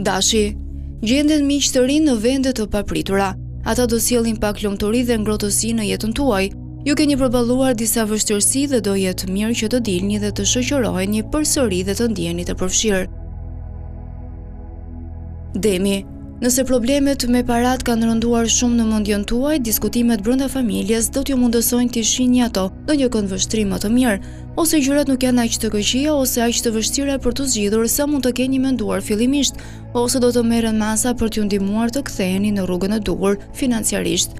Dashi, gjenden miq të rinj në vende të papritura. Ata do sjellin pak lumturi dhe ngrohtësi në jetën tuaj. Ju keni përballuar disa vështirësi dhe do jetë mirë që të dilni dhe të shoqëroheni përsëri dhe të ndjeni të përfshirë. Demi, nëse problemet me parat kanë rënduar shumë në mendjen tuaj, diskutimet brenda familjes do t'ju mundësojnë të shihni ato në një këndvështrim më të mirë, ose gjërat nuk janë aq të këqija ose aq të vështira për të zgjidhur sa mund të keni menduar fillimisht, ose do të merren masa për t'ju ndihmuar të ktheheni në rrugën e duhur financiarisht.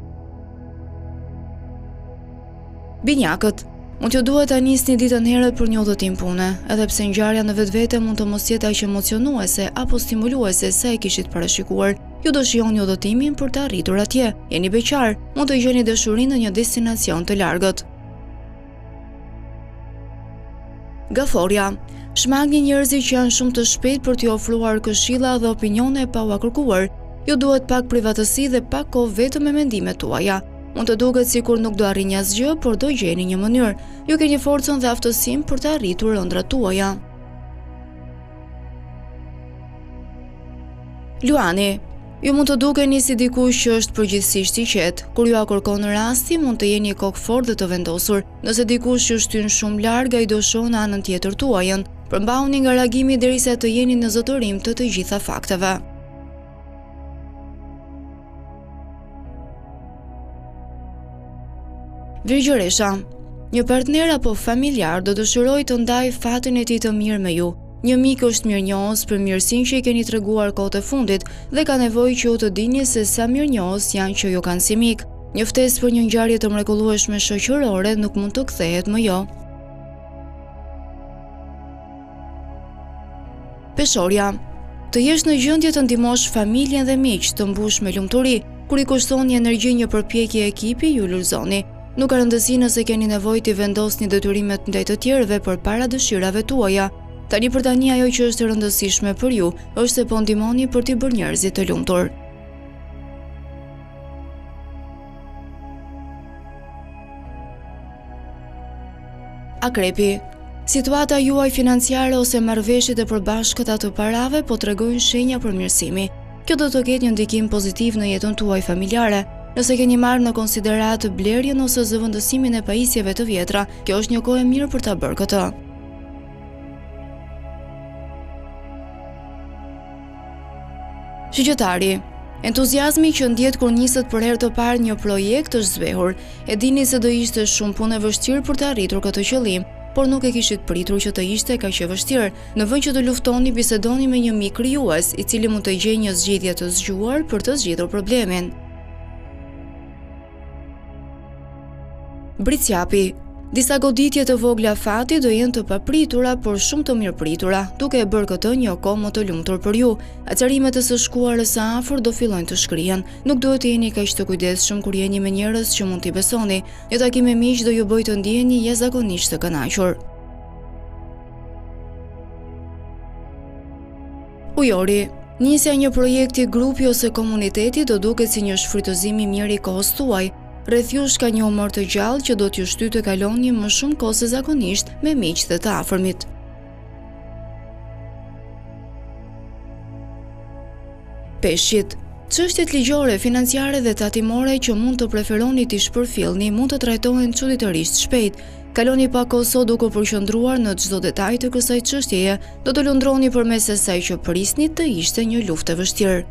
Binjakët, mund t'ju duhet ta nisni ditën herët për një udhëtim pune, edhe pse ngjarja në vetvete mund të mos jetë aq emocionuese apo stimuluese sa e kishit parashikuar. Ju do shihoni udhëtimin për të arritur atje. Jeni beqar, mund të gjeni dashurinë në një destinacion të largët. Gaforja, shmangni njerëzit që janë shumë të shpejtë për t'ju ofruar këshilla dhe opinione pa u kërkuar. Ju duhet pak privatësi dhe pak kohë vetëm me mendimet tuaja. Mund të duket sikur nuk do arrini asgjë, por do gjeni një mënyrë. Ju keni forcën dhe aftësinë për të arritur ëndrat tuaja. Luani, ju mund të dukeni si dikush që është përgjithsisht i qetë. Kur ju kërkon rasti, mund të jeni kokë fort dhe të vendosur. Nëse dikush ju shtyn shumë larg, ai do shoh në anën tjetër tuajën. Përmbahuni nga reagimi derisa të jeni në zotërim të gjitha fakteve. Virgjëresha, një partner apo familjar do dëshiroj të ndaj fatin e tij të mirë me ju. Një mik është mirënjohës për mirësinë që i keni treguar kohët e fundit dhe ka nevojë që ju të dini se sa mirënjohës janë që ju kanë si mik. Një ftesë për një ngjarje të mrekullueshme shoqërore nuk mund të kthehet më jo. Peshorja, të jesh në gjendje të ndihmosh familjen dhe miq, të mbush me lumturi. Kur i kushtoni energji një përpjekje ekipi, ju lulëzoni. Nuk ka rëndësi nëse keni nevojë të vendosni detyrimet ndaj të tjerëve përpara dëshirave tuaja. Tani për tani ajo që është e rëndësishme për ju është se po ndihmoni për t'i bërë njerëzit të lumtur. Akrepi, situata juaj financiare ose marrëveshjet e përbashkëta të parave po tregojnë shenja përmirësimi. Kjo do të ketë një ndikim pozitiv në jetën tuaj familjare. Nëse keni marrë në konsiderat blerjen ose zëvendësimin e pajisjeve të vjetra, kjo është një kohë e mirë për ta bërë këtë. Shqyrtari, entuziazmi që ndjet kur niset për herë të parë një projekt është zbehur. E dini se do ishte shumë punë e vështirë për të arritur këtë qëllim, por nuk e kishit pritur që të ishte kaq e vështirë. Në vend që të luftoni, bisedoni me një mik krijues, i cili mund të gjejë një zgjidhje të zgjuar për të zgjidhur problemin. Britsjapi, disa goditje të vogla fati do jenë të papritura, por shumë të mirëpritura, duke e bërë këtë një kohë më të lumtur për ju. Acarimet e së shkuarës së afër do fillojnë të shkrihen. Nuk duhet të jeni kaq të kujdesshëm kur jeni me njerëz që mund t'i besoni. Një takim me miq do ju bëjë të ndiheni jashtëzakonisht të kënaqur. Ujori, nisja një projekti, grupi ose komuniteti do duket si një shfrytëzim i mirë i kohës tuaj. Rreth jush ka një humor të gjallë që do t'ju shtyjë të kaloni më shumë kohë se zakonisht me miqtë dhe të afërmit. Peshqit, çështjet ligjore, financiare dhe tatimore që mund të preferoni t'i shpërfillni mund të trajtohen çuditërisht shpejt. Kaloni pak kohë sot duke përqendruar në çdo detaj të kësaj çështjeje, do të lundroni përmes asaj që prisni të ishte një luftë e vështirë.